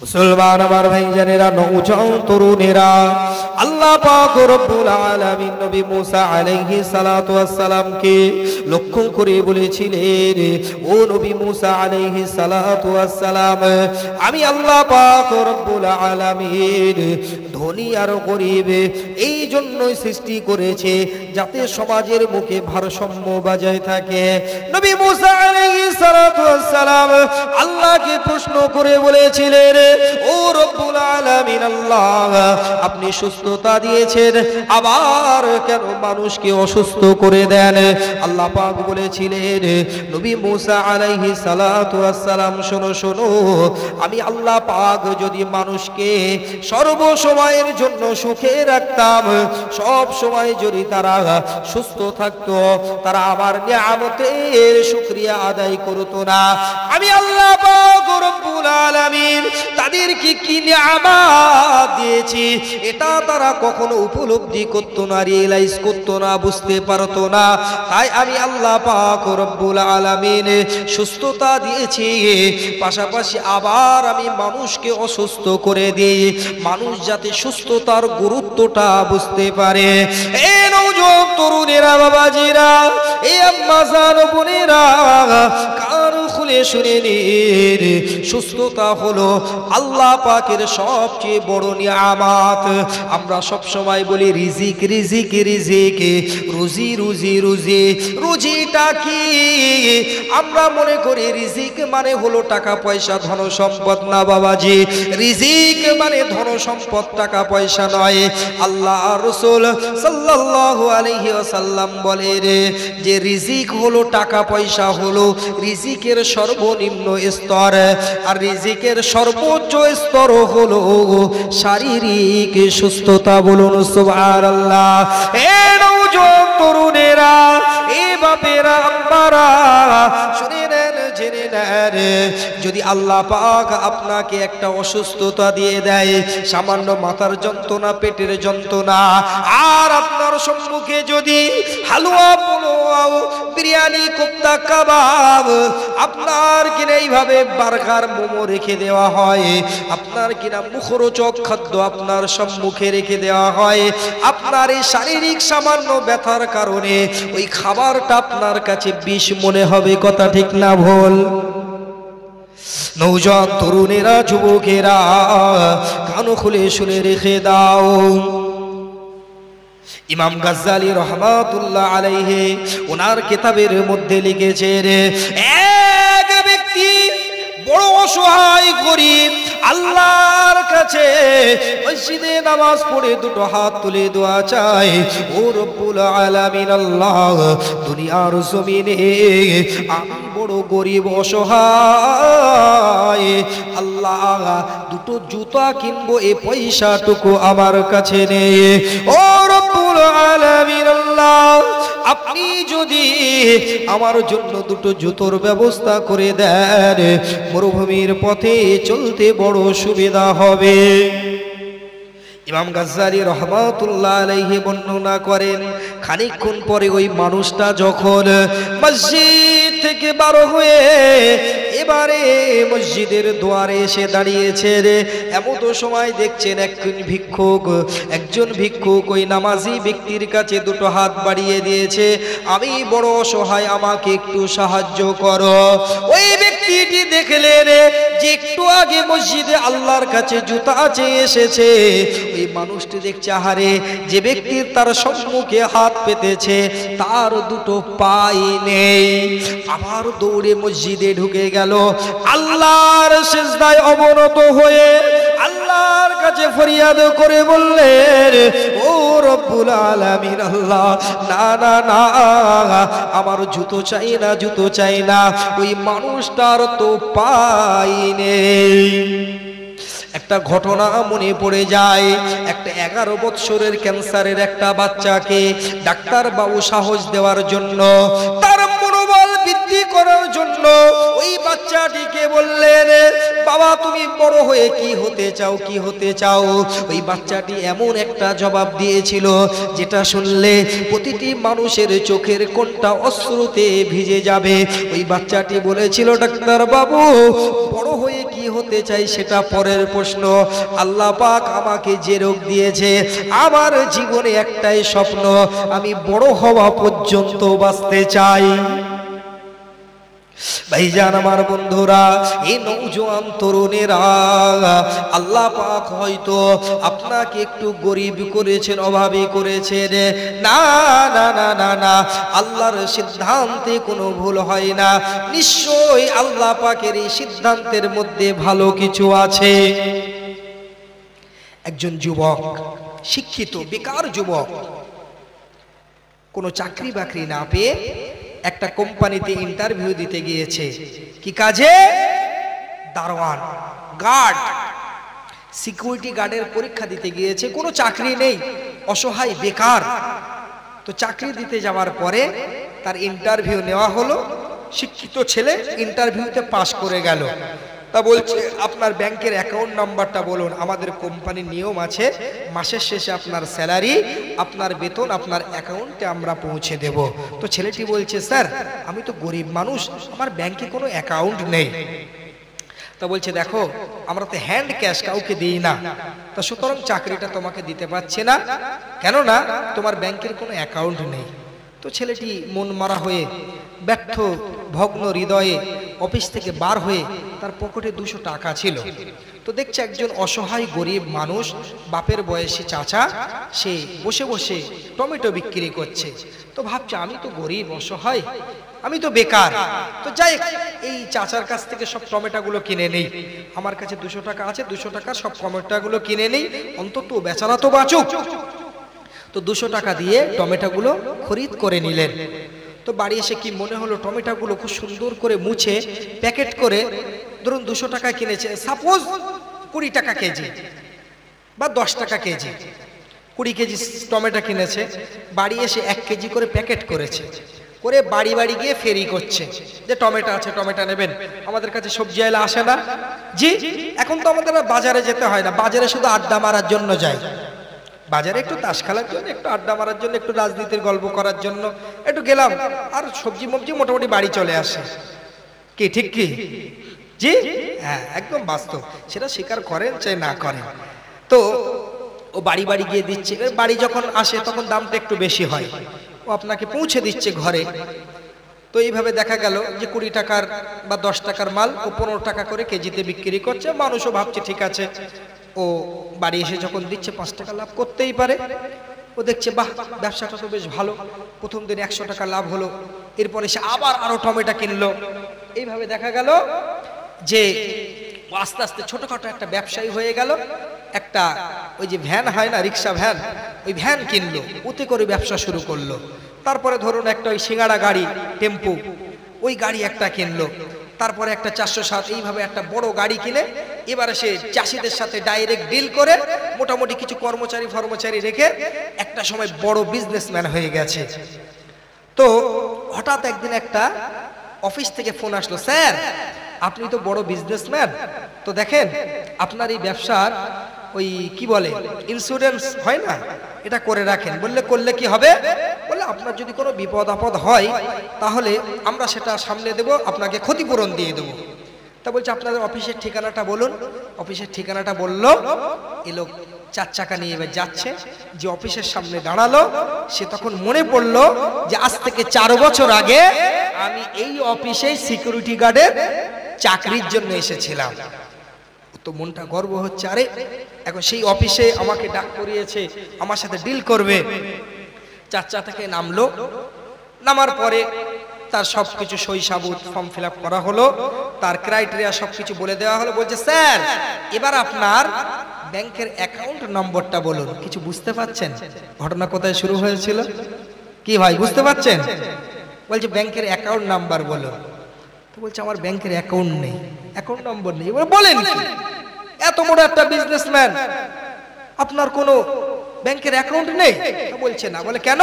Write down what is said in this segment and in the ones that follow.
মুসলমান আমার ভাইজানেরা, নওজোয়ান তরুণেরা, আল্লাহ পাক রব্বুল আলামিন নবী মুসা আলাইহিস সালাতু ওয়াস সালামকে লক্ষ্য করে বলেছিলেন, ও নবী মুসা আলাইহিস সালাতু ওয়াস সালাম, আমি আল্লাহ পাক রব্বুল আলামিন ধনী আর গরীব এই জন্যই সৃষ্টি করেছে যাতে সমাজের মুখে ভারসাম্য বজায় থাকে। নবী মুসা আলাইহিস সালাতু ওয়াস সালাম আল্লাহকে প্রশ্ন করে বলেছিলেন, ও রব্বুল আলামিন আল্লাহ, আপনি সুস্থতা দিয়েছেন, আবার কেন মানুষকে অসুস্থ করে দেন? আল্লাহ পাক বলেছিলেন, নবী মুসা আলাইহিস সালাতু ওয়াস সালাম, শোনো শোনো, আমি আল্লাহ পাক যদি মানুষকে সর্ব সময়ের জন্য সুখে রাখতাম, সব সময় যদি তারা সুস্থ থাকতো, তারা আমার নিয়ামতের শুকরিয়া আদায় করতো না। আমি আল্লাহ পাক রব্বুল আলামিন তাদেরকে কি নিয়ামত দিয়েছি এটা তারা কখনো উপলব্ধি করতো না, রিয়েলাইজ করতো না, বুঝতে পারতো না। তাই আমি আল্লাহ পাক রব্বুল আলামিন সুস্থতা দিয়েছি, পাশাপাশি আবার আমি মানুষকে অসুস্থ করে দিই, মানুষ যাতে সুস্থতার গুরুত্বটা বুঝতে পারে। এ নওজোয়ান তরুণেরা, বাবাজিরা, এ আম্মাজান বোনেরা, কান খুলে শুনে নিন, সুস্থতা হলো আল্লাহ পাকের সবচেয়ে বড় নিয়ামত। আমরা সব সময় বলি রিজিক রিজিক রিজিক, রুজি রুজি রুজি। রুজিটা কি? আমরা মনে করি রিজিক মানে হলো টাকা পয়সা, ধন সম্পদ। না বাবাজি, রিজিক মানে ধন সম্পদ, টাকা পয়সা নয়। আল্লাহ রাসূল সাল্লাল্লাহু আলাইহি ওয়াসাল্লাম বলে যে রিজিক হলো টাকা পয়সা, হলো রিজিকের সর্বনিম্ন স্তর, আর রিজিকের সর্বোচ্চ স্তর হলো শারীরিক সুস্থতা। বলুন সুবহানাল্লাহ। এ নওজোয়ান তরুণেরা, এ বাপেরা, আম্মারা, শুনে নেন, জেনে নেন, যদি আল্লাহ পাক আপনাকে একটা অসুস্থতা দিয়ে দেয়, সামান্য মাথার যন্ত্রণা, পেটের যন্ত্রণা, আর আপনার সম্মুখে যদি হালুয়া, পোলাও, বিরিয়ানি, কোপ্তা, কাবাব, আপনার কিনা এইভাবে বার্গার, মোমো রেখে দেওয়া হয়, আপনার কিনা মুখরোচক খাদ্য আপনার সম্মুখে রেখে দেওয়া হয়, আপনার এই শারীরিক সামান্য ব্যথার কারণে ওই খাবারটা আপনার কাছে বিষ মনে হবে। কথা ঠিক না ভুল? নওজোয়ান তরুণেরা, যুবকেরা, কান খুলে শুনে রেখে দাও। ইমাম গাজ্জালী রহমাতুল্লাহ আলাইহি ওনার কিতাবের মধ্যে লিখেছেন, এক ব্যক্তি বড় অসহায়, গরীব, আল্লাহর কাছে মসজিদে নামাজ পড়ে দুটো হাত তুলে দোয়া চায়, ও রব্বুল আলামিন আল্লাহ, দুনিয়ার জমিনে আমি বড় গরীব, অসহায়, আল্লাহ দুটো জুতা কিনবো, এই পয়সাটুকু আমার কাছে নেই। ও রব্বুল আলামিন আল্লাহ, আপনি যদি আমার জন্য দুটো জুতোর ব্যবস্থা করে দেন, মরুভূমির পথে চলতে বড় সুবিধা হবে। ইমাম গাজ্জালী রহমাতুল্লাহ আলাইহি বর্ণনা করেন, খানিকক্ষণ পরে ওই মানুষটা যখন মসজিদ থেকে বার হয়ে এবারে মসজিদের দুয়ারে এসে দাঁড়িয়েছে, এমন সময় দেখছেন একজন ভিক্ষুক ওই নামাজি ব্যক্তির কাছে দুটো হাত বাড়িয়ে দিয়েছে, আমি বড় অসহায়, আমাকে একটু সাহায্য করো। ওই ব্যক্তিটি দেখলেন যে একটু আগে মসজিদে আল্লাহর কাছে জুতা চেয়ে এসেছে, ওই মানুষটি দেখছে, আহারে, যে ব্যক্তির তার সম্মুখে হাত পেতেছে তার দুটো পাই নেই। আবার দৌড়ে মসজিদে ঢুকে গেল, আল্লাহর সিজদায় অবনত হয়ে আল্লাহর কাছে ফরিয়াদ করে বললেন, ও রব্বুল আলামিন আল্লাহ, না না না, আমার জুতো চাই না, জুতো চাই না। ওই মানুষটার তো পাই নেই। একটা ঘটনা মনে পড়ে যায়, একটা 11 বৎসরের ক্যান্সারের একটা বাচ্চাকে ডাক্তার বাবু সাহস দেওয়ার জন্য, তার মনোবল বৃদ্ধি করার জন্য ওই বাচ্চাটিকে বললেন, বাবা তুমি বড় হয়ে কি হতে চাও, কি হতে চাও? ওই বাচ্চাটি এমন একটা জবাব দিয়েছিল যেটা শুনলে প্রতিটি মানুষের চোখের কোণটা অশ্রুতে ভিজে যাবে। ওই বাচ্চাটি বলেছিল, ডাক্তার বাবু বড় হয়ে কি হতে চাই সেটা পরের প্রশ্ন, আল্লাহ পাক আমাকে যে রোগ দিয়েছে আমার জীবনে একটাই স্বপ্ন, আমি বড় হওয়া পর্যন্ত বাঁচতে চাই। ভাইজান আমার বন্ধুরা, এই নওজোয়ান তরুণেরা, আল্লাহ পাক হয়তো আপনাকে একটু গরিব করেছেন, অভাবী করেছেন, না না না না না, আল্লাহর সিদ্ধান্তে কোনো ভুল হয় না। নিশ্চয়ই আল্লাহ পাকের এই সিদ্ধান্তের মধ্যে ভালো কিছু আছে। একজন যুবক, শিক্ষিত বেকার যুবক, কোনো চাকরি বাকরি না পেয়ে একটা কোম্পানিতে ইন্টারভিউ দিতে গিয়েছে। কি কাজে? দারোয়ান, গার্ড, সিকিউরিটি গার্ডের পরীক্ষা দিতে গিয়েছে। কোনো চাকরি নেই, অসহায় বেকার। তো চাকরি দিতে যাওয়ার পরে তার ইন্টারভিউ নেওয়া হলো। শিক্ষিত ছেলে, ইন্টারভিউতে পাশ করে গেল। তা বলছে আপনার ব্যাংকের অ্যাকাউন্ট নাম্বারটা বলুন, আমাদের কোম্পানির নিয়ম আছে মাসের শেষে আপনার স্যালারি, আপনার বেতন আপনার অ্যাকাউন্টে আমরা পৌঁছে দেব। তো ছেলেটি বলছে, স্যার আমি তো গরিব মানুষ, আমার ব্যাংকে কোনো অ্যাকাউন্ট নেই। তা বলছে, দেখো আমরা তো হ্যান্ড ক্যাশ কাউকে দিই না, তা সুতরাং চাকরিটা তোমাকে দিতে পারছে না, কেননা তোমার ব্যাংকের কোনো অ্যাকাউন্ট নেই। তো ছেলেটি মন মারা হয়ে, ব্যর্থ ভগ্ন হৃদয়ে অফিস থেকে বার হয়ে তার পকেটে 200 টাকা ছিল। তো দেখছে একজন অসহায় গরিব মানুষ, বাপের বয়সী চাচা, সে বসে বসে টমেটো বিক্রি করছে। তো ভাবছে আমি তো গরিব অসহায়, আমি তো বেকার, তো যাই এই চাচার কাছ থেকে সব টমেটোগুলো কিনে নেই। আমার কাছে 200 টাকা আছে, 200 টাকার সব টমেটোগুলো কিনে নেই, অন্তত বেচারা তো বাঁচুক। তো 200 টাকা দিয়ে টমেটোগুলো খরিদ করে নিলেন। তো বাড়ি এসে কি মনে হলো, টমেটোগুলো খুব সুন্দর করে মুছে প্যাকেট করে, ধরুন 200 টাকা কিনেছে, সাপোজ 20 টাকা কেজি বা 10 টাকা কেজি, 20 কেজি টমেটো কিনেছে। বাড়ি এসে 1 কেজি করে প্যাকেট করেছে, করে বাড়ি বাড়ি গিয়ে ফেরি করছে যে টমেটো আছে, টমেটো নেবেন, আমাদের কাছে সবজি আইলা আসে না জি। এখন তো আমাদের বাজারে যেতে হয় না, বাজারে শুধু আড্ডা মারার জন্য যাই, বাজারে একটু তাস খেলার জন্য, একটু আড্ডা মারার জন্য, একটু রাজনীতির গল্প করার জন্য একটু গেলাম, আর সবজি মবজি মোটামুটি বাড়ি চলে আসে। কি ঠিক কি জি? হ্যাঁ, একদম বাস্তব, সেটা স্বীকার করেন চাই না করেন। তো ও বাড়ি বাড়ি গিয়ে দিচ্ছে, বাড়ি যখন আসে তখন দামটা একটু বেশি হয়, ও আপনাকে পৌঁছে দিচ্ছে ঘরে। তো এইভাবে দেখা গেল যে 20 টাকার বা 10 টাকার মাল ও 15 টাকা করে কেজিতে বিক্রি করছে। মানুষও ভাবছে ঠিক আছে, ও বাড়ি এসে যখন দিচ্ছে 5 টাকা লাভ করতেই পারে। ও দেখছে বাহ, ব্যবসাটা তো বেশ ভালো, প্রথম দিন 100 টাকা লাভ হলো, এরপরে সে আবার আরো টমেটো কিনলো। এইভাবে দেখা গেল যে আস্তে আস্তে ছোটখাটো একটা ব্যবসায়ী হয়ে গেল। একটা ওই যে ভ্যান হয় না, রিক্সা ভ্যান, ওই ভ্যান কিনলো, ওতে করে ব্যবসা শুরু করলো। তারপরে ধরুন একটা ওই সিঙ্গাড়া গাড়ি, টেম্পু, ওই গাড়ি একটা কিনলো। তারপরে একটা 407, এইভাবে একটা বড় গাড়ি কিনে এবারে সে চাষিদের সাথে ডাইরেক্ট ডিল করে মোটামুটি কিছু কর্মচারী রেখে একটা সময় বড় বিজনেসম্যান হয়ে গেছে। তো হঠাৎ একদিন একটা অফিস থেকে ফোন আসলো, স্যার আপনি তো বড় বিজনেসম্যান, তো দেখেন আপনার এই ব্যবসার ওই কি বলে ইন্স্যুরেন্স হয় না, এটা করে রাখেন। বললে করলে কি হবে? বললে আপনার যদি কোনো বিপদ আপদ হয় তাহলে আমরা সেটা সামলে দেব, আপনাকে ক্ষতিপূরণ দিয়ে দেবো। তা বলছে আপনাদের অফিসের ঠিকানাটা বলুন। অফিসের ঠিকানাটা বললো। এ লোক 4 চাকা নিয়ে এবার যাচ্ছে, যে অফিসের সামনে দাঁড়ালো, সে তখন মনে পড়লো যে আজ থেকে 4 বছর আগে আমি এই অফিসে সিকিউরিটি গার্ডের চাকরির জন্য এসেছিলাম। তো মনটা গর্ব হচ্ছে, আরে এখন সেই অফিসে আমাকে ডাক করিয়েছে, আমার সাথে ডিল করবে। 4 চাকা থেকে নামলো। নামার পরে তার সবকিছু সই সাবুত ফর্ম ফিল আপ করা হলো, তার ক্রাইটেরিয়া সবকিছু বলে দেওয়া হলো। বলছে স্যার এবার আপনার ব্যাংকের অ্যাকাউন্ট নম্বরটা বলুন। কিছু বুঝতে পারছেন ঘটনা কোথায় শুরু হয়েছিল? কি ভাই বুঝতে পারছেন? বলছে ব্যাংকের অ্যাকাউন্ট নাম্বার বলুন। তো বলছে আমার ব্যাংকের অ্যাকাউন্ট নেই, অ্যাকাউন্ট নম্বর নেই। বলেন কি, এত বড় একটা বিজনেসম্যান, আপনার কোনো ব্যাংকের অ্যাকাউন্ট নেই? বলছে না। বলে কেন?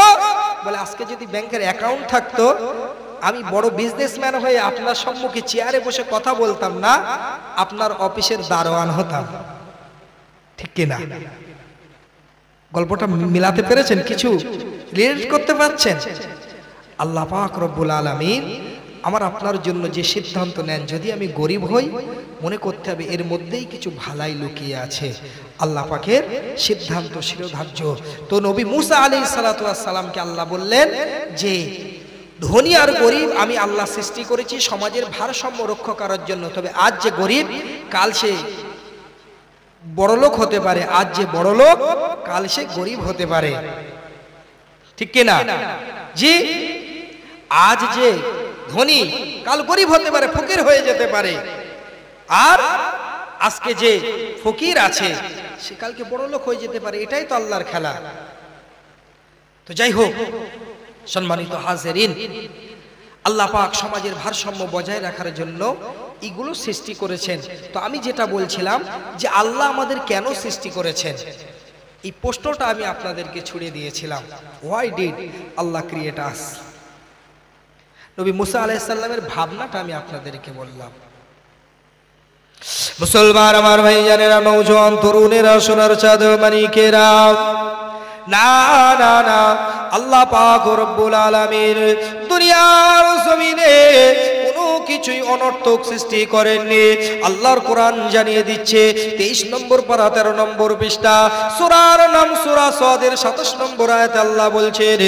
বলে আজকে যদি ব্যাংকের অ্যাকাউন্ট থাকতো আমি বড় বিজনেসম্যান হয়ে আপনার সম্মুখে চেয়ারে বসে কথা বলতাম না, আপনার অফিসের দারোয়ান হতাম। ঠিক কিনা? গল্পটা মিলাতে পেরেছেন? কিছু রিলেট করতে পারছেন? আল্লাহ পাক রব্বুল আলামিন আমার আপনার জন্য যে সিদ্ধান্ত নেন, যদি আমি গরিব হই মনে করতে হবে এর মধ্যেই কিছু ভালাই লুকিয়ে আছে। আল্লাহ পাকের সিদ্ধান্ত শিরোধার্য। তো নবী মুসা আলাইহিস সালাতু ওয়াস সালামকে আল্লাহ বললেন যে ধনী আর গরিব আমি আল্লাহ সৃষ্টি করেছি সমাজের ভারসাম্য রক্ষা করার জন্য। তবে আজ যে গরিব কাল সে বড়লোক হতে পারে, আজ যে বড়লোক কাল সে গরিব হতে পারে। ঠিক কিনা? জি, আজ যে ধনী কাল গরিব হতে পারে, ফকির হয়ে যেতে পারে। আর আজকে যে ফকির আছে সে কালকে বড়লোক হয়ে যেতে পারে। এটাই তো আল্লাহর খেলা। তো যাই হোক, সম্মানিত হাজিরিন, আল্লাহ পাক সমাজের ভারসাম্য বজায় রাখার জন্য এগুলো সৃষ্টি করেছেন। তো আমি যেটা বলছিলাম যে আল্লাহ আমাদের কেন সৃষ্টি করেছেন, এই প্রশ্নটা আমি আপনাদেরকে ছুড়ে দিয়েছিলাম। হোয়াই ডিড আল্লাহ ক্রিয়েট আস? নবী মুসা আলাইহিস সালামের ভাবনাটা আমি আপনাদেরকে বললাম। মুসলমান আমার ভাইজানেরা, নওজোয়ান তরুণেরা, সোনার চাঁদ মানিকেরা, না না না, আল্লাহ পাক রব্বুল আলামিন দুনিয়ার জমিনে কোনো কিছুই অনর্থক সৃষ্টি করেননি। আল্লাহর কোরআন জানিয়ে দিচ্ছে 23 নম্বর পারা 13 নম্বর পৃষ্ঠা, সূরার নাম সূরা সাদের 27 নম্বর আয়াতে আল্লাহ বলছেন,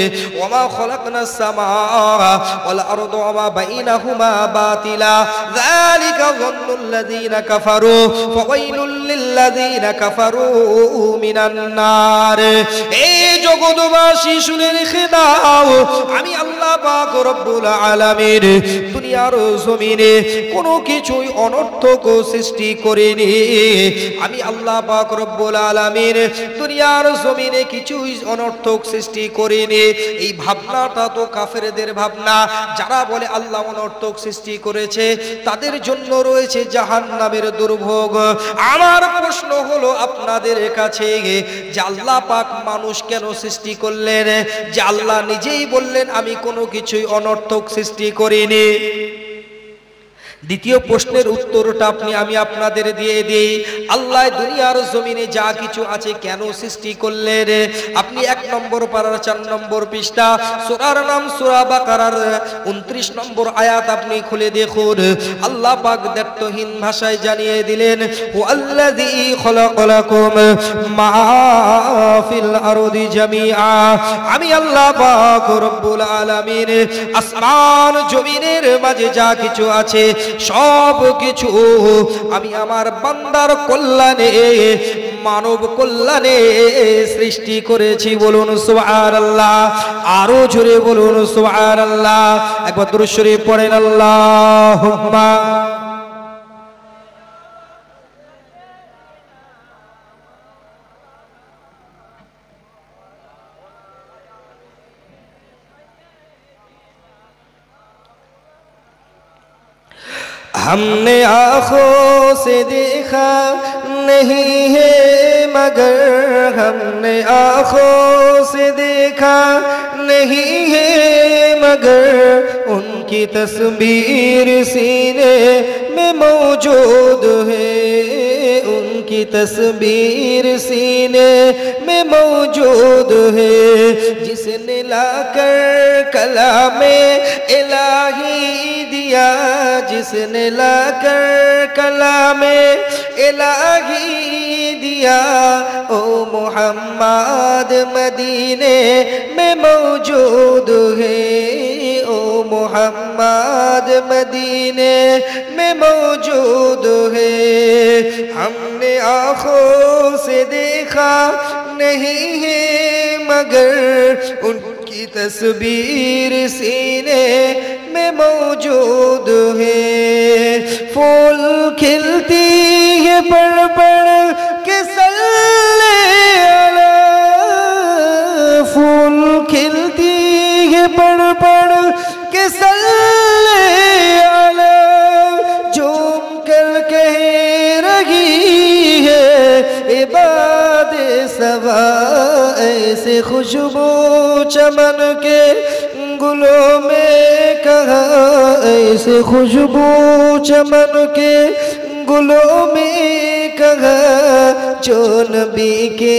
ওমা খলাকনাস সামাআ ওয়াল আরদা ওমা বাইনাহুমা বাতিলা যালিকা যান্নুল লাযিনা কাফারু ফাওয়াইলুল লিল্লাযিনা কাফারু মিনান নার। এই জগৎবাসী শুনে রেখে দাও, আমি আল্লাহ পাক রব্বুল আলামিন দুনিয়ার জমিনে কোনো কিছুই অনর্থক সৃষ্টি করিনি। আমি আল্লাহ পাক রব্বুল আলামিন দুনিয়ার জমিনে কিছুই অনর্থক সৃষ্টি করিনি। এই ভাবনাটা তো কাফেরদের ভাবনা। যারা বলে আল্লাহ অনর্থক সৃষ্টি করেছে তাদের জন্য রয়েছে জাহান্নামের দুর্ভোগ। আমার প্রশ্ন হলো আপনাদের কাছে যে আল্লাহ পাক মানুষ কেন সৃষ্টি করলেন? যে আল্লাহ নিজেই বললেন আমি কোনো কিছুই অনর্থক সৃষ্টি করিনি। দ্বিতীয় প্রশ্নের উত্তরটা আমি আপনাদের দিয়ে দিই। আল্লাহ দুনিয়ার জমিনে যা কিছু আছে কেন সৃষ্টি করলেন? আপনি 1 নম্বর পারার 4 নম্বর পৃষ্ঠা, সূরার নাম সূরা বাকারার 29 নম্বর আয়াত আপনি খুলে দেখুন। আল্লাহ পাক দ্ব্যর্থহীন ভাষায় জানিয়ে দিলেন, হুয়াল্লাযী খলাকালাকুম মা ফিল আরদি জামিআ। আমি আল্লাহ পাক রব্বুল আলামিন আসমান জমিনের মাঝে যা কিছু আছে সব কিছু আমি আমার বান্দার কল্যাণে, মানব কল্যাণে সৃষ্টি করেছি। বলুন সুবহানাল্লাহ। আরো জোরে বলুন সুবহানাল্লাহ। একবার দুরূদ শরীফ পড়েন, আল্লাহুম্মা हमने आँखों से देखा नहीं है मगर, हमने आँखों से देखा नहीं है मगर, उनकी तस्वीर सीने में मौजूद है, उनकी तस्वीर सीने में मौजूद है। जिसने लाकर कलामे इलाही दिया, जिसने लाकर कलामे इलाही दिया, ओ मोहम्मद मदीने में मौजूद है, ओ मोहम्मद मदीने में मौजूद है। हमने आँखों से देखा नहीं है मगर, उनकी तस्वीर सीने में मौजूद है। फूल खिलती है पढ़ पढ़ के सल्ले अला, फूल खिलती है पढ़ पढ़ के सल्ले अला, झूम कर कह रही है इबाद सवा, ऐसे खुशबू चमन के गुलों में कहा ऐसे खुशबू चमन के गुलों में कहा जो नबी के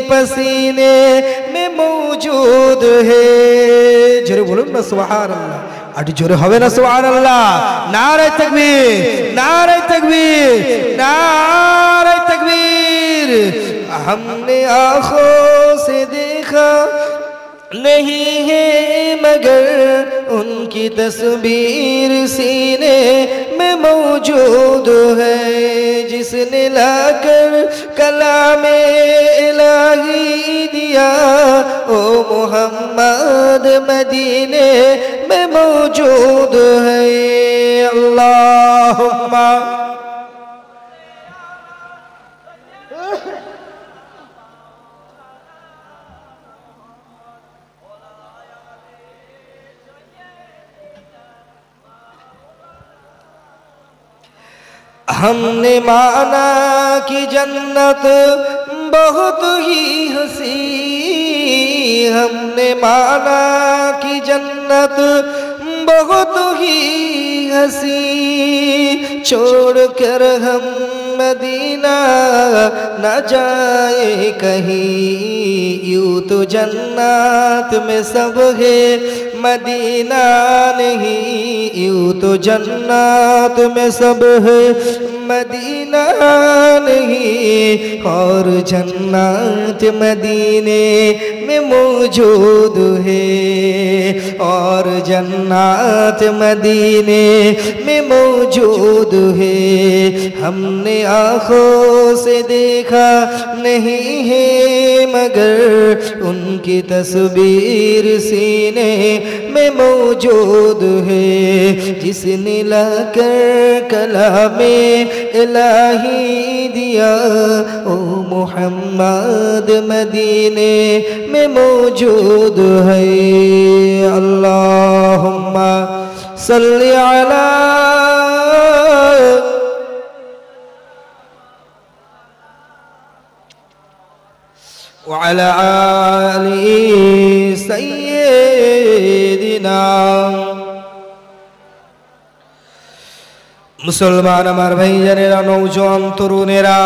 पसीने में मौजूद है। जोरे बोलो ना सुभान अल्लाह, अटी जोरे हवे ना सुभान अल्लाह। नारे तकबीर, नारे तकबीर, नारे तकबीर। हमने आँखों से देखा नहीं है मगर उनकी तस्वीर सीने में मौजूद है। जिसने लाकर कलामे इलाही दिया ओ मोहम्मद मदीने में मौजूद है। अल्लाहुम्मा हमने माना कि जन्नत बहुत ही हसी, हमने माना कि जन्नत बहुत ही हसी। छोड़कर हम मदीना न जाए कहीं, यूं तो जन्नत में सब है मदीना नहीं, यूं तो जन्नत में सब है मदीना नहीं। और जन्नत मदीने में मौजूद है, और जन्नत मदीने में मौजूद है। हमने आँखों से देखा नहीं है मगर उनकी तस्वीर सीने में मौजूद है। जिसने लाकर कलामे इलाही दिया ओ मोहम्मद मदीने में मौजूद है। अल्लाहुम्मा सल्ली अला व अला आलि सय्यिदिना। मुसलमान आमार भाईजानेरा नौजवान तरुणेरा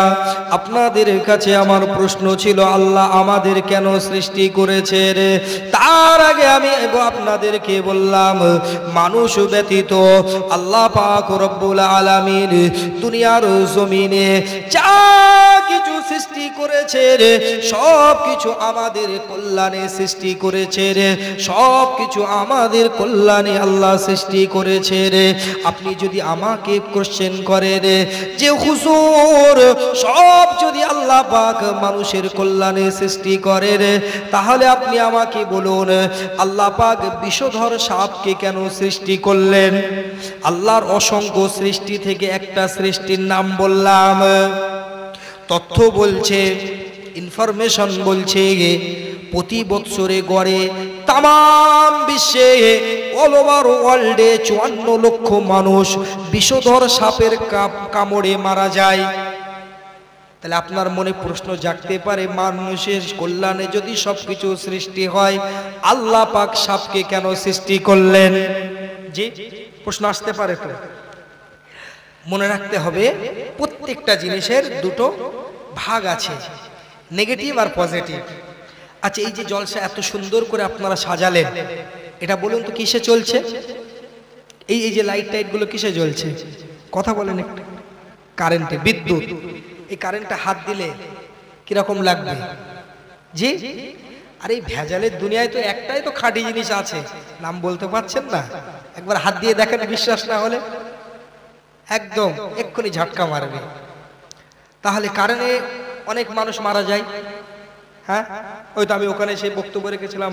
আপনাদের কাছে আমার প্রশ্ন ছিল আল্লাহ আমাদের কেন সৃষ্টি করেছে রে। তার আগে আমি আপনাদেরকে বললাম মানুষ ব্যতীত আল্লাহ পাক রব্বুল আলামিন দুনিয়ার জমিনে যা কিছু সৃষ্টি করেছে রে সব কিছু আমাদের কল্যাণে সৃষ্টি করেছে রে, সব কিছু আমাদের কল্যাণে আল্লাহ সৃষ্টি করেছে রে। আপনি যদি আমাকে কোশ্চেন করে রে যে হুজুর সব যদি আল্লাহ পাক মানুষের কল্যাণে সৃষ্টি করে রে তাহলে আপনি আমাকে বলুন আল্লাহ পাক বিষধর সাপকে কেন সৃষ্টি করলেন? আল্লাহর অসংখ্য সৃষ্টি থেকে একটা সৃষ্টির নাম বললাম। তথ্য বলছে, ইনফরমেশন বলছে প্রতি বছরে গড়ে তাম বিশ্বে অল ওভার ওয়ার্ল্ডে 54 লক্ষ মানুষ বিষধর সাপের কামড়ে মারা যায়। তাহলে আপনার মনে প্রশ্ন জাগতে পারে মানুষের কল্যাণে যদি সবকিছু সৃষ্টি হয় আল্লাহ পাক সাপকে কেন সৃষ্টি করলেন? জি প্রশ্ন আসতে পারে। তো মনে রাখতে হবে প্রত্যেকটা জিনিসের দুটো ভাগ আছে, নেগেটিভ আর পজিটিভ। আচ্ছা এই যে জলসা এত সুন্দর করে আপনারা সাজালেন এটা বলুন তো কিসে চলছে? এই যে লাইট টাইট গুলো কিসে জ্বলছে? কথা বলেন একটু। কারেন্টে, বিদ্যুৎ। এই কারেন্টটা হাত দিলে কিরকম লাগবে? জি আর এই ভেজালের দুনিয়ায় তো একটাই তো খাঁটি জিনিস আছে, নাম বলতে পারছেন না? একবার হাত দিয়ে দেখেন, বিশ্বাস না হলে একদম এক্ষুনি ঝটকা মারবে। তাহলে কারণে অনেক মানুষ মারা যায়। হ্যাঁ ওই তো আমি ওখানে সেই বক্তব্য রেখেছিলাম,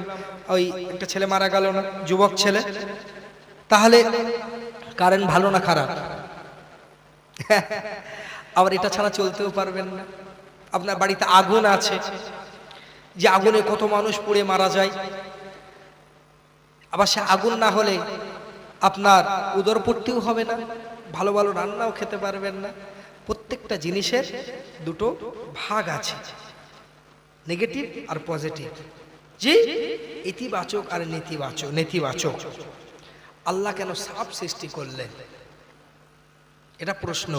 ওই একটা ছেলে মারা গেল না, যুবক ছেলে। তাহলে কারেন্ট ভালো না খারাপ? আবার এটা ছাড়া চলতেও পারবেন না। আপনার বাড়িতে আগুন আছে, যে আগুনে কত মানুষ পুড়ে মারা যায়। আবার সে আগুন না হলে আপনার উদরপূর্তিও হবে না, ভালো ভালো রান্নাও খেতে পারবেন না। প্রত্যেকটা জিনিসের দুটো ভাগ আছে, নেগেটিভ আর পজিটিভ। জি ইতিবাচক আর নেতিবাচক। আল্লাহ কেন সাপ সৃষ্টি করলেন? এটা প্রশ্ন।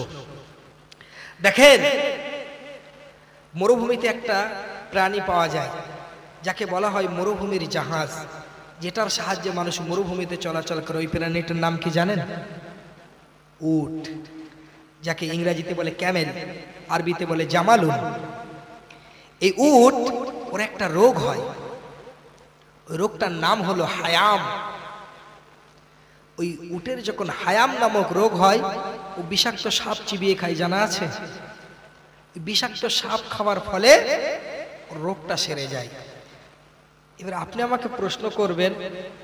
দেখেন, মরুভূমিতে একটা প্রাণী পাওয়া যায় যাকে বলা হয় মরুভূমির জাহাজ, যেটার সাহায্যে মানুষ মরুভূমিতে চলাচল করে। ওই প্রাণীটার নাম কি জানেন? উট, যাকে ইংরেজিতে বলে ক্যামেল, আরবিতে বলে জামালুন। এই উট, ওর একটা রোগ হয়, ওই রোগটার নাম হলো হায়াম। ওই উটের যখন হায়াম নামক রোগ হয়, ও বিষাক্ত সাপ চিবিয়ে খায়, জানা আছে? বিষাক্ত সাপ খাওয়ার ফলে রোগটা সেরে যায়। এবার আপনি আমাকে প্রশ্ন করবেন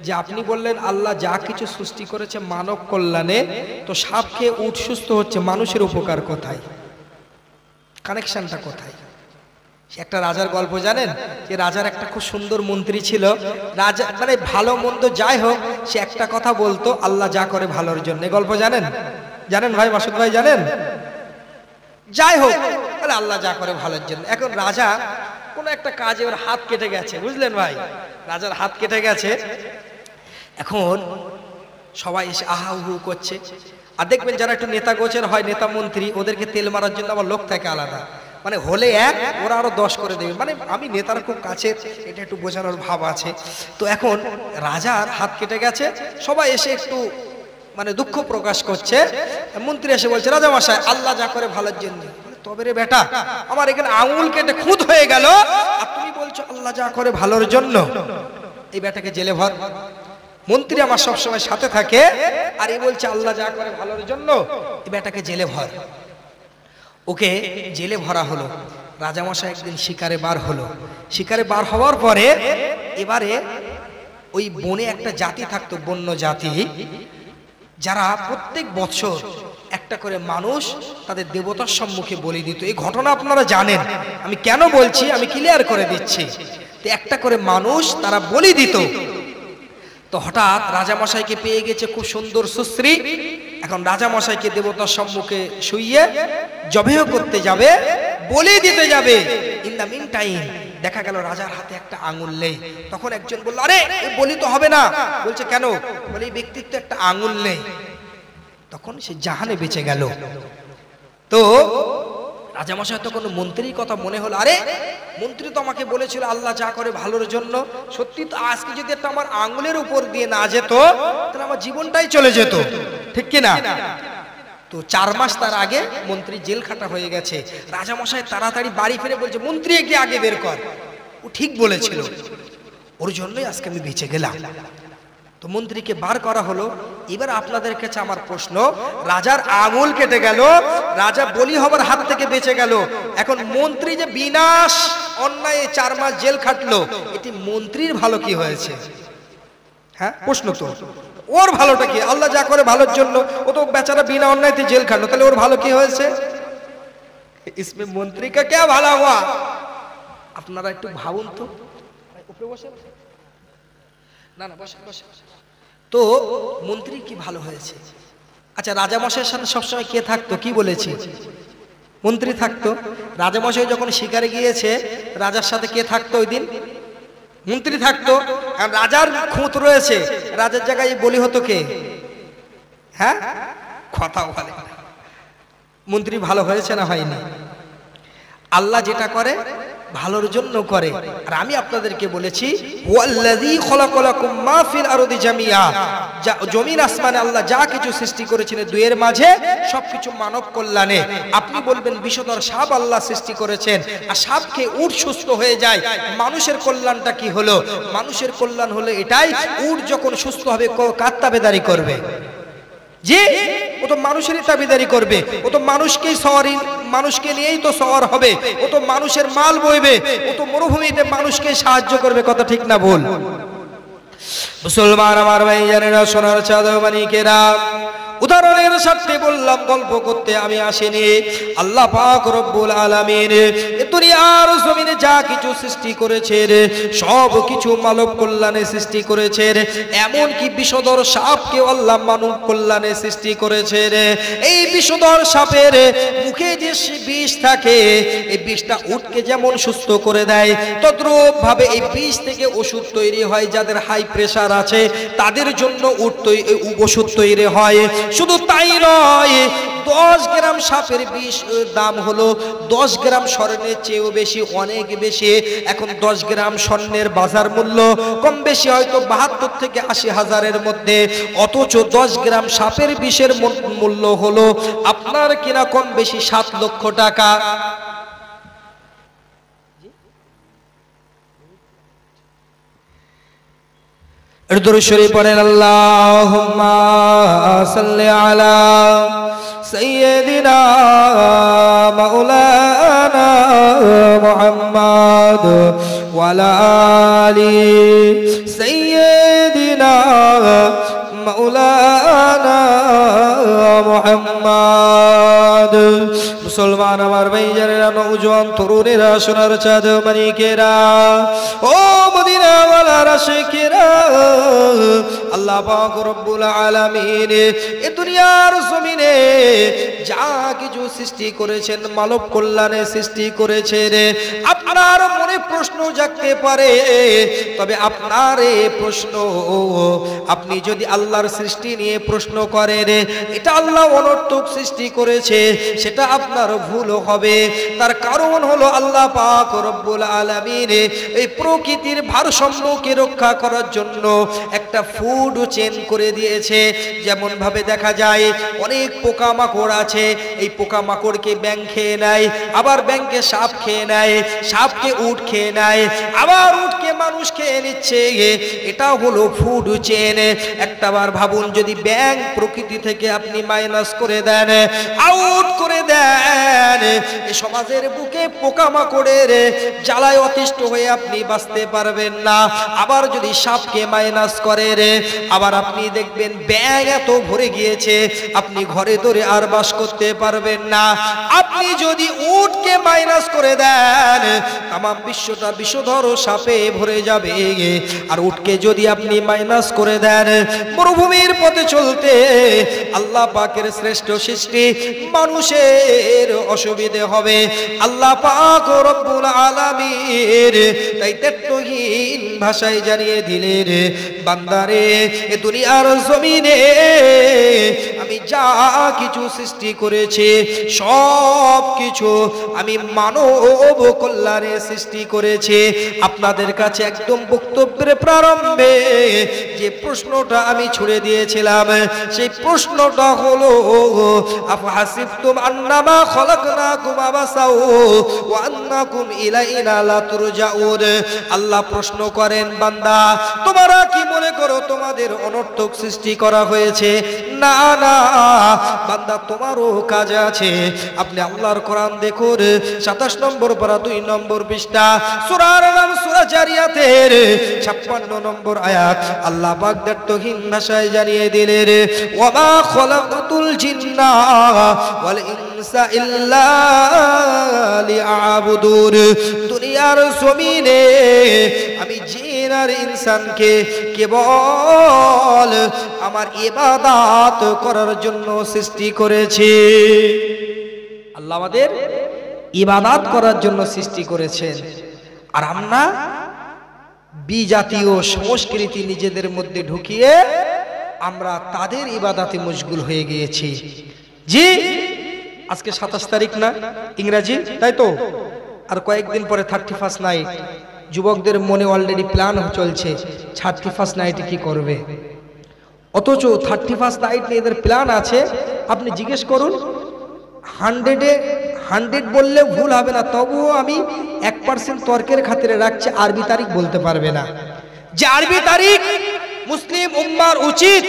যে আপনি বললেন আল্লাহ যা কিছু সৃষ্টি করেছে মানব কল্যাণে, তো সাপ খেয়ে উট সুস্থ হচ্ছে, মানুষের উপকার কোথায়? কানেকশনটা কোথায়? একটা রাজার গল্প জানেন? যে রাজার একটা খুব সুন্দর মন্ত্রী ছিল। রাজা মানে ভালো মন্দ যাই হোক, সে একটা কথা বলতো, আল্লাহ যা করে ভালোর জন্য। গল্প জানেন? জানেন ভাই মাসুদ ভাই, জানেন? যাই হোক, তাহলে আল্লাহ যা করে ভালোর জন্য। এখন রাজা কোন একটা কাজে ওর হাত কেটে গেছে, বুঝলেন ভাই? রাজার হাত কেটে গেছে। এখন সবাই এসে আহা হু করছে। আর দেখবেন যারা একটু নেতা গোছের হয়, নেতা মন্ত্রী, ওদেরকে তেল মারার জন্য আবার লোক থাকে আলাদা। মানে হলে এক, ওরা আরো 10 করে দেবে। মানে আমি নেতার খুব কাছে, এটা একটু বোঝানোর ভাব আছে। তো এখন রাজার হাত কেটে গেছে, সবাই এসে একটু মানে দুঃখ প্রকাশ করছে। মন্ত্রী এসে বলছে, রাজা মশাই আল্লাহ যা করে ভালোর জন্য। তবে রে বেটা, আমার এখানে আঙুল কেটে খুদ হয়ে গেল, আর তুমি বলছো আল্লাহ যা করে ভালোর জন্য। এই বেটাকে জেলে ভর। মন্ত্রী আমার সবসময় সাথে থাকে, আর এই বলছে আল্লাহ যা করে ভালোর জন্য, এই বেটাকে জেলে ভর। ওকে জেলে ভরা হলো। রাজামশাই একদিন শিকারে বার হলো। শিকারে বার হওয়ার পরে এবারে ওই বনে একটা জাতি থাকতো, বন্য জাতি, যারা প্রত্যেক বছর একটা করে মানুষ তাদের দেবতার সম্মুখে বলি দিত। এই ঘটনা আপনারা জানেন, আমি কেন বলছি আমি ক্লিয়ার করে দিচ্ছি। তো একটা করে মানুষ তারা বলি দিত। তো হঠাৎ রাজামশাইকে পেয়ে গেছে খুব সুন্দর সুশ্রী। এখন রাজামশাইকে দেবতার সম্মুখে শুইয়ে জবেহ করতে যাবে, বলি দিতে যাবে। ইন দ্য মিন টাইম দেখা গেল রাজার হাতে একটা আঙুল নেই। তখন একজন বলল, আরে বলি তো হবে না। বলছে কেন? বলে এই ব্যক্তির তো একটা আঙুল নেই। তখন সে জাহানে বেঁচে গেল। তো রাজামশাই তখন মন্ত্রীর কথা মনে হলো, আরে মন্ত্রী তো আমাকে বলেছিল আল্লাহ যা করে ভালোর জন্য। সত্যি তো, আজকে যদি একটা আমার আঙুলের উপর দিয়ে না যেত, তাহলে আমার জীবনটাই চলে যেত, ঠিক কিনা? তো 4 মাস তার আগে মন্ত্রী জেল খাটা হয়ে গেছে। রাজামশাই তাড়াতাড়ি বাড়ি ফিরে বলছে, মন্ত্রী একে আগে বের কর, ও ঠিক বলেছিল, ওর জন্যই আজকে আমি বেঁচে গেলাম। তো মন্ত্রীকে বার করা হলো। এবার আপনাদের কাছে আমার প্রশ্ন, রাজার আঙুল কেটে গেল, রাজা বলি হবার হাত থেকে বেঁচে গেল। এখন মন্ত্রী যে বিনাশ অন্যায় 4 মাস জেল খাটলো, এটি মন্ত্রীর ভালো কি হয়েছে? হ্যাঁ, প্রশ্ন তো। ওর ভালোটা কি? আল্লাহ যা করে ভালোর জন্য, ও তো বেচারা বিনা অন্যায়তে জেল খাটলো, তাহলে ওর ভালো কি হয়েছে? ইসমে মন্ত্রী কা क्या ভালো हुआ? আপনারা একটু ভাবুন তো। উপরে বসে, না না বসে বসে। তো মন্ত্রী কি ভালো হয়েছে? আচ্ছা, রাজামশাইয়ের সাথে সবসময় কে থাকতো? কি বলেছি? মন্ত্রী থাকতো। রাজামশাই যখন শিকারে গিয়েছে, রাজার সাথে কে থাকতো ওই দিন? মন্ত্রী থাকতো। আর রাজার খুঁত রয়েছে, রাজার জায়গায় বলি হতো কে? হ্যাঁ, কথা বলে। মন্ত্রী ভালো হয়েছে না হয়নি? আল্লাহ যেটা করে ভালোর জন্য করে। আর আমি আপনাদেরকে বলেছি, ওয়াল্লাযী খলাকালাকুম মা ফিল আরদি জামিআ, জমিন আসমানে আল্লাহ যা কিছু সৃষ্টি করেছেন দুয়ের মাঝে, সবকিছু মানব কল্যাণে। আপনি বলবেন বিষধর সাপ আল্লাহ সৃষ্টি করেছেন, আর সাপকে উট সুস্থ হয়ে যায়, মানুষের কল্যাণটা কি হলো? মানুষের কল্যাণ হলো এটাই, উট যখন সুস্থ হবে কার তাবেদারি করবে? যে ও তো মানুষেরই তাবেদারি করবে, ও তো মানুষকেই সওয়ারি, মানুষকে নিয়েই তো সওয়ার হবে, ও তো মানুষের মাল বইবে, ও তো মরুভূমিতে মানুষকে সাহায্য করবে। কথা ঠিক না ভুল? মুসলমান আমার ভাইজানেরা, সোনার চাঁদ মানিকেরা, উদাহরণের সাথে বললাম, গল্প করতে আমি আসিনি। আল্লাহ পাক রব্বুল আলামিন এই দুনিয়া দুনিয়ার জমিনে যা কিছু সৃষ্টি করেছেন সব কিছু মানব কল্যাণে সৃষ্টি করেছেন, এমন কি বিষধর সাপকে আল্লাহ মানব কল্যাণে সৃষ্টি করেছেন। এই বিষধর সাপের মুখে যে বিষ থাকে, এই বিষটা উটকে যেমন সুস্থ করে দেয়, তদ্রূপ ভাবে এই বিষ থেকে ওষুধ তৈরি হয়। যাদের হাই প্রেসার আছে তাদের জন্য ওষুধ তৈরি হয়। শুধু তাই নয়, 10 গ্রাম সাপের বিষ দাম হলো 10 গ্রাম স্বর্ণের চেয়েও বেশি, অনেক বেশি। এখন 10 গ্রাম স্বর্ণের বাজার মূল্য কম বেশি হয়তো 72 থেকে 80 হাজারের মধ্যে, অথচ 10 গ্রাম সাপের বিষের মূল্য হলো আপনার কিনা কম বেশি 7 লক্ষ টাকা। দরুদ শরীফ পড়েন, আল্লাহুম্মা সাল্লি আলা সাইয়্যিদিনা মাওলানা মুহাম্মদ ওয়া আলা আলি সাইয়্যিদিনা মাওলানা মুহাম্মদ। মুসলমান আমার ভাইজানেরা, নওজোয়ান তরুণেরা, সোনার চাঁদ মানিকেরা, ও মদিনা ওয়ালার আশিকেরা, আল্লাহ পাক রব্বুল আলামিন এ দুনিয়ার জমিনে যা কিছু সৃষ্টি করেছেন মানব কল্যাণে সৃষ্টি করেছেন। আপনার মনে প্রশ্ন জাগতে পারে, তবে আপনার এই প্রশ্ন, আপনি যদি আল্লাহর সৃষ্টি নিয়ে প্রশ্ন করেন এটা আল্লাহ অনর্থক সৃষ্টি করেছে, সেটা আপনার ভুল হবে। তার কারণ হলো আল্লাহ পাক রব্বুল আলামিন এই প্রকৃতির ভারসাম্যকে রক্ষা করার জন্য একটা ফুড চেইন করে দিয়েছে। যেমন ভাবে দেখা যায় অনেক পোকামাকড় আছে, এই পোকামাকড়কে ব্যাঙ খেয়ে নেয়, আবার ব্যাঙকে সাপ খেয়ে নেয়, সাপকে উট খেয়ে নেয়, আবার উটকে মানুষ খেয়ে নিচ্ছে। এটা হলো ফুড চেইন। একটাবার ভাবুন, যদি ব্যাঙ প্রকৃতি থেকে আপনি মাইনাস করে দেন, আউট করে দেন, এই সমাজের বুকে পোকামাকড়ের জ্বালায় অতিষ্ঠ হয়ে আপনি বাঁচতে পারবেন না। আবার যদি সাপকে মাইনাস করে আবার আপনি দেখবেন ব্যাঙ এত ভরে গিয়েছে আপনি ঘরে ধরে আর বাস করতে পারবেন না। আপনি যদি উটকে মাইনাস করে দেন, তাম বিশ্বটা বিষধর সাপে ভরে যাবে। আর উটকে যদি আপনি মাইনাস করে দেন, মরুভূমির পথে চলতে আল্লাহ পাকের শ্রেষ্ঠ সৃষ্টি মানুষের অসুবিধে হবে। আল্লাহ পাক রব্বুল আলামিন তাই তেত্বহীন ভাষায় জানিয়ে দিলেন, বান্দারে এ দুনিয়ার জমিনে আমি যা কিছু সৃষ্টি করেছি সব কিছু আমি মানব কল্যাণে সৃষ্টি করেছি। আপনাদের কাছে একদম বক্তব্যের প্রারম্ভে যে প্রশ্নটা আমি ছুড়ে দিয়েছিলাম, সেই প্রশ্নটা হলো আফহাসিবতুম আন্নামা খলাকনাকুম আবাসাও ওয়া আন্নাকুম ইলাইনা লা তুরজাউন। আল্লাহ প্রশ্ন করেন, বান্দা তোমরা কি মনে করো তোমাদের অনর্থক সৃষ্টি করা হয়েছে? না না বান্দা, তোমারও কাজ আছে। আপনি আল্লাহর কোরআন দেখুন, 27 নম্বর পারা 2 নম্বর পৃষ্ঠা, সূরার নাম সূরা জারিয়াতের 56 নম্বর আয়াত। আল্লাহ পাক দ্ব্যর্থহীন ভাষায় জানিয়ে দিলেন, ওয়া মা খলাকতুল জিন্না ওয়াল ইনসা ইল্লা লিয়াবুদুন। দুনিয়ার জমিনে আমি জিন আর ইনসানকে কেবল আমার ইবাদত করার জন্য সৃষ্টি করেছি। আল্লাহ আমাদের ইবাদত করার জন্য সৃষ্টি করেছেন। আর আমরা বিজাতীয় সংস্কৃতি নিজেদের মধ্যে ঢুকিয়ে আমরা তাদের ইবাদতে মশগুল হয়ে গিয়েছি। জি, আজকে 27 তারিখ না ইংরেজি, তাই তো? আর কয়েকদিন পরে 31st নাইট। যুবকদের মনে অলরেডি প্ল্যান চলছে 31st নাইটে কি করবে। অথচ 31st নাইট নিয়ে এদের প্ল্যান আছে। আপনি জিজ্ঞেস করুন, 100 বললে ভুল হবে না, তবুও আমি 1% তর্কের খাতিরে রাখছি আরবি তারিখ বলতে পারবে না। যে আরবি তারিখ মুসলিম উম্মার উচিত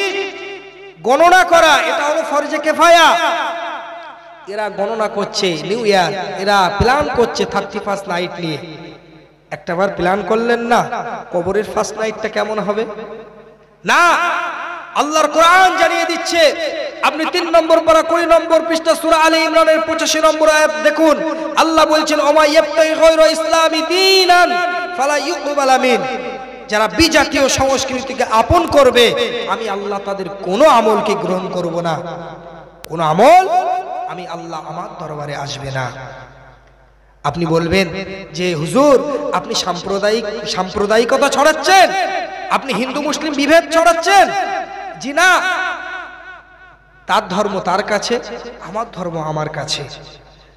গণনা করা, এটা হলো ফরজে কিফায়া। এরা গণনা করছে নিউ ইয়ার, এরা প্ল্যান করছে 31st নাইট নিয়ে। একটাবার প্ল্যান করলেন না কবরের ফার্স্ট নাইটটা কেমন হবে? না, আল্লাহর কোরআন জানিয়ে দিচ্ছে আপনি 3 নম্বর পারা 20 নম্বর পৃষ্ঠা সূরা আলে ইমরানের 85 নম্বর আয়াত দেখুন, আল্লাহ বলছেন ওমা ইয়াবতাগি গায়রা ইসলামি দীনান ফালা ইউকবালা মিন, যারা বিজাতীয় সংস্কৃতিকে আপন করবে আমি আল্লাহ তাদের কোনো আমলকে গ্রহণ করব না, কোনো আমল আমি আল্লাহ আমার দরবারে আসবে না। আপনি বলবেন যে হুজুর আপনি সাম্প্রদায়িকতা ছড়াচ্ছেন, আপনি হিন্দু মুসলিম বিভেদ ছড়াচ্ছেন। জি না, তার ধর্ম তার কাছে, আমার ধর্ম আমার কাছে।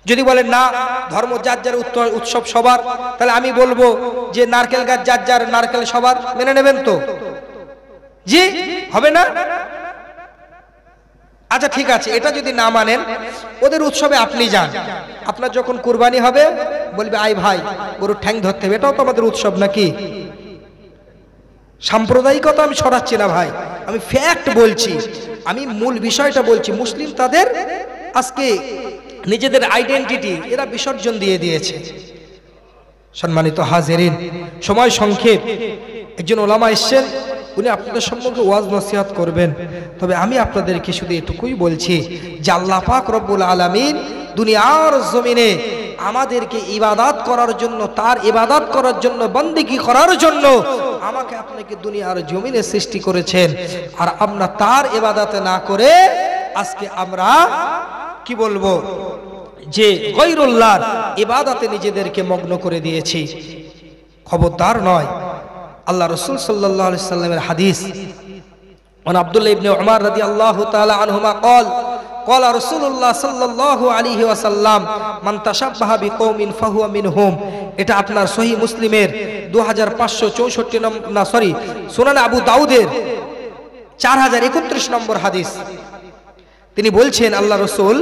যদি বলেন না ধর্ম যার যার উৎসব সবার, তাহলে আমি বলবো যে নারকেল গাছ যার যার নারকেল সবার, মেনে নেবেন তো? জি হবে না? আচ্ছা ঠিক আছে, এটা যদি না মানেন ওদের উৎসবে আপনি যান, আপনার যখন কুরবানি হবে বলবে আই ভাই গরুর ঠ্যাং ধরতে হবে, এটাও তো আমাদের উৎসব নাকি? সাম্প্রদায়িকতা আমি ছড়াচ্ছি না ভাই, আমি ফ্যাক্ট বলছি, আমি মূল বিষয়টা বলছি। মুসলিম তাদের আজকে নিজেদের আইডেন্টিটি এরা বিসর্জন দিয়ে দিয়েছে। সম্মানিত হাজিরিন, সময় সংক্ষেপ, একজন ওলামা এসেছেন, উনি আপনাদের সম্পর্কে ওয়াজ নসিহত করবেন, তবে আমি আপনাদেরকে শুধু এটুকুই বলছি যে আল্লাহ পাক রব্বুল আলামিন দুনিয়ার জমিনে আমাদেরকে ইবাদত করার জন্য, তার ইবাদত করার জন্য, বন্দেগী করার জন্য আমাকে আপনাকে দুনিয়ার জমিনে সৃষ্টি করেছেন। আর আমরা তার ইবাদত না করে আজকে আমরা কি বলবো যে গায়রুল্লাহর ইবাদতে নিজেদেরকে মগ্ন করে দিয়েছি। খবরদার নয়। আল্লাহ রাসূল সাল্লাল্লাহু আলাইহি সাল্লামের হাদিস, ওয়ান আব্দুল্লাহ ইবনে উমর রাদিয়াল্লাহু তাআলা আনহুমা قال قال رسول الله صلى الله عليه وسلم من تشبه بقوم فهو منهم। এটা আপনার সহিহ মুসলিমের 2564 নম্বর, না সরি, সুনান আবু দাউদের 4031 নম্বর হাদিস। তিনি বলছেন আল্লাহ রাসূল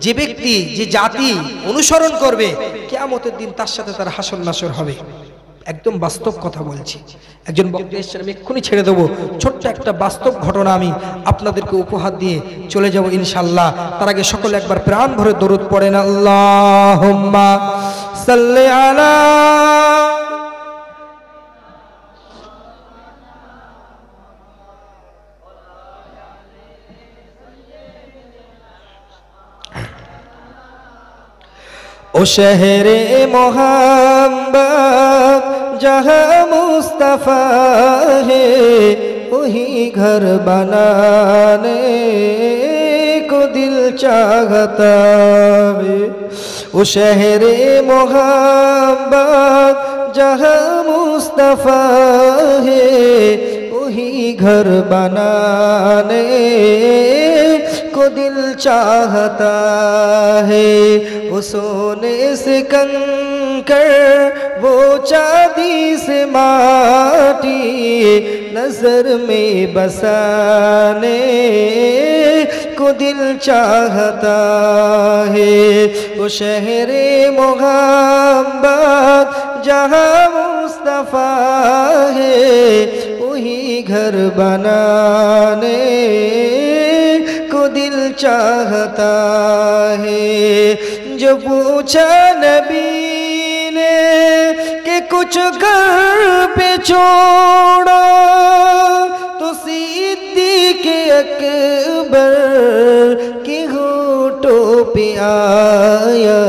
যে ব্যক্তি যে জাতি অনুসরণ করবে কিয়ামতের দিন তার সাথে তার হাসর নাসর হবে। একদম বাস্তব কথা বলছি। একজন বক্তা এসেছেন, আমি এক্ষুনি ছেড়ে দেবো, ছোট্ট একটা বাস্তব ঘটনা আমি আপনাদেরকে উপহার দিয়ে চলে যাব ইনশাআল্লাহ। তার আগে সকলে একবার প্রাণ ভরে দরুদ পড়েন, আল্লাহুম্মা সাল্লি আলা ओ शहरे मोहब्बत जहाँ मुस्तफा है वही घर बनाने को दिल चाहता है। ओ शहरे मोहब्बत जहाँ मुस्तफा है वही घर बनाने को दिल चाहता है। वो सोने से कंकर वो चांदी से माटी नजर में बसाने को दिल चाहता है। वो शहरे मोहब्बत जहाँ मुस्तफा है वही घर बनाने को दिल चाहता है। जो पूछा नबी ने कि कुछ घर पे छोड़ा तो सिद्दीक़ अकबर की होठों पे आया।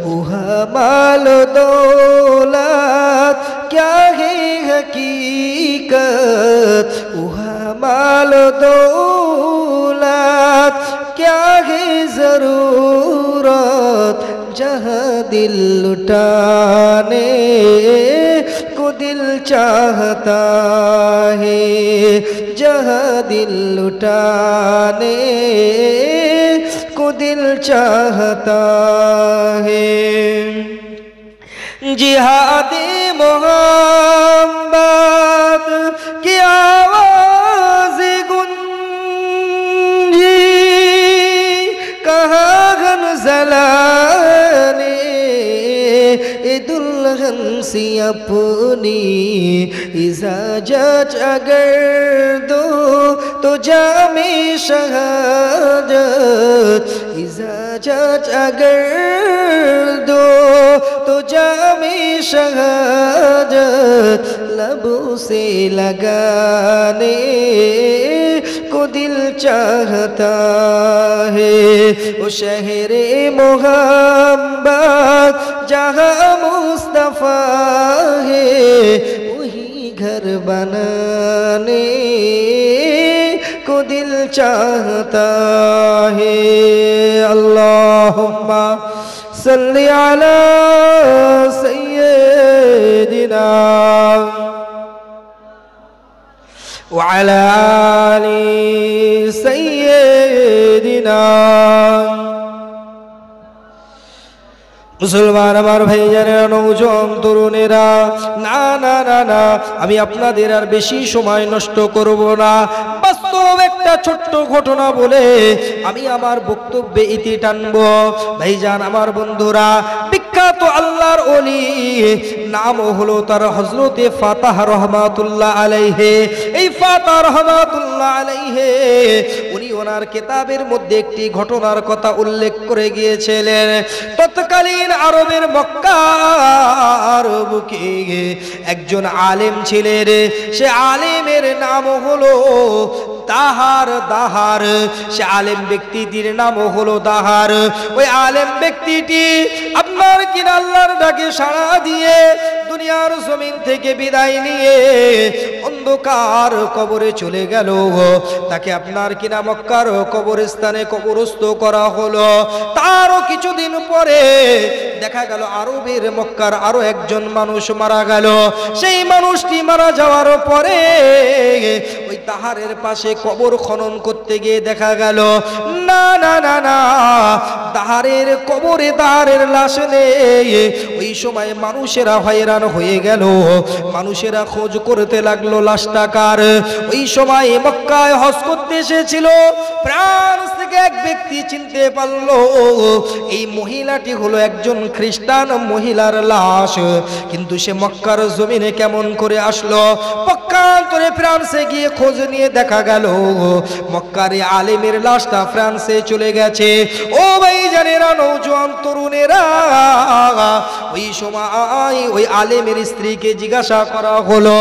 वहाँ माल दौलत क्या है हकीकत, वहाँ माल दौलत क्या है जरूरत, जहाँ दिल लुटाने को दिल चाहता है, जहाँ दिल लुटाने को दिल चाहता है। जिहादी मोहब्बत की आवाज़ गूंजी कहाँ गनज़लाने ए दुल्हन सी अपनी इजाज़त अगर दो तो जामे शहादत, इजाज़त अगर दो तो जामे शहादत लबों से लगाने को दिल चाहता है वो शहरे मोहब्बत जहाँ मुस्तफा है वही घर बनाने को दिल चाहता है। अल्लाहुम्मा सल्ली अला सय्यिदिना व अला आलि सय्यिदिना। मुसलमान আমার ভাইজানেরা, নওজোয়ান তরুণেরা, না না না না, আমি আপনাদের আর বেশি সময় নষ্ট করব না। বাস্তব একটা ছোট্ট ঘটনা বলে আমি আমার বক্তব্যে ইতি টানব। ভাইজান আমার বন্ধুরা, বিখ্যাত আল্লাহর ওলি নাম হলো তার হযরতে ফাতাহ রহমাতুল্লাহ আলাইহি। এই ফাতাহ রহমাতুল্লাহ আলাইহি উনি ওনার কিতাবের মধ্যে একটি ঘটনার কথা উল্লেখ করে গিয়েছিলেন। তৎকালীন আরবের মক্কার বুকে একজন আলেম ছিলেন। সে আলেমের নাম হলো দাহার। সে আলেম ব্যক্তিটির নাম হলো দাহার। ওই আলেম ব্যক্তিটি আপনার কিনা আল্লাহর ডাকে সাড়া দিয়ে দুনিয়ার জমিন থেকে বিদায় নিয়ে অন্ধকার কবরে চলে গেল। তাকে আপনার কিনা মক্কার কবরস্থানে কবরস্থ করা হলো। তারও কিছুদিন পরে দেখা গেল আরবের মক্কার আরো একজন মানুষ মারা গেল। সেই মানুষটি মারা যাওয়ার পরে ওই তাহারের পাশে কবর খনন করতে গিয়ে দেখা গেল না না না না, তাহারের কবরে তাহারের লাশ নেই। ওই সময় মানুষেরা হয়রান হয়ে গেল। মানুষেরা খোঁজ করতে লাগলো লাশটা কার। ওই সময় মক্কায় হজ করতে এসেছিল ফ্রান্স থেকে এক ব্যক্তি চিনতে পারলো এই মহিলাটি হলো একজন খ্রিস্টান মহিলার লাশ। কিন্তু সে মক্কার জমিনে কেমন করে আসলো? পক্ষান্তরে ফ্রান্সে গিয়ে খোঁজ নিয়ে দেখা গেল মক্কার আলেমের লাশটা ফ্রান্সে চলে গেছে। ও ভাইজানেরা, নওজোয়ান তরুণেরা, ওই সময় ওই আলেমের স্ত্রীকে জিজ্ঞাসা করা হলো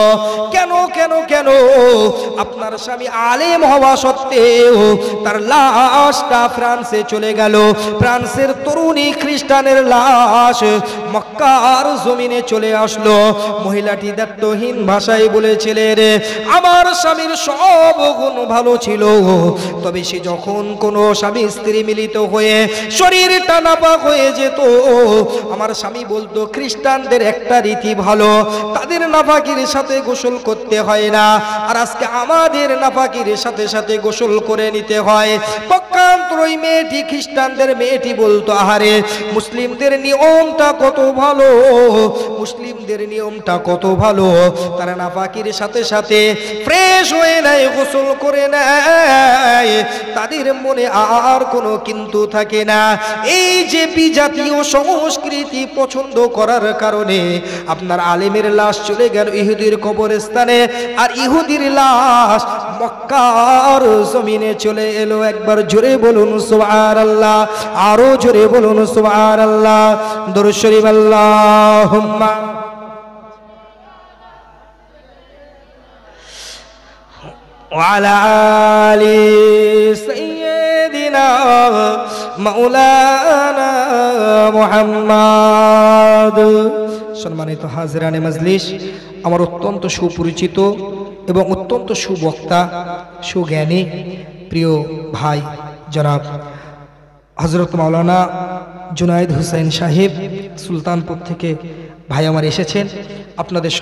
কেন কেন কেন আপনার স্বামী আলেম হওয়া সত্ত্বেও তার লাশটা ফ্রান্সে চলে গেল? ফ্রান্সের তরুণী খ্রিস্টানের লাশ মক্কার জমিনে চলে আসলো। মহিলাটি দায়িত্বহীন ভাষায় বলেছিলেন, আমার স্বামীর সব গুণ ভালো ছিল, তবে সে যখন কোনো স্বামী স্ত্রী মিলিত হয়ে শরীর টানাপাক হয়ে যেত, আমার স্বামী বলতো খ্রিস্টানদের একটা রীতি ভালো, তাদের নাফাকির সাথে গোসল করতে হয় না, আর আজকে আমাদের নাফাকির সাথে সাথে গোসল করে নিতে হয়। পক্ষান্তর ওই মেয়েটি, খ্রিস্টানদের মেয়েটি বলতো, আহারে মুসলিমদের নিয়মটা কত ভালো, মুসলিমদের নিয়মটা কত ভালো, তারা নাফাকির সাথে সাথে ফ্রেশ হয়ে নেয়, গোসল করে নেয়, তাদের মনে আর কোনো কিন্তু থাকে না। এই যে বিজাতীয় সংস্কৃতি পছন্দ করার কারণে আপনার আলেমের লাশ চলে গেল ইহুদির কবরস্থানে, আর ইহুদির লাশ মক্কার জমিনে চলে এলো। একবার জোরে বলুন সুবহানাল্লাহ, আরো জোরে বলুন সুবহানাল্লাহ। দরুদ শরীফ আল্লাহুম্মা ওয়ালা আলি সাইয়্যিদিনা মাওলানা মুহাম্মদ। সম্মানিত হাজিরানে মজলিস, আমার অত্যন্ত সুপরিচিত এবং অত্যন্ত সুবক্তা, সুজ্ঞানী প্রিয় ভাই জনাব হযরত মাওলানা জুনায়েদ হুসাইন সাহেব সুলতানপুর থেকে ভাই আমার এসেছেন। আপনাদের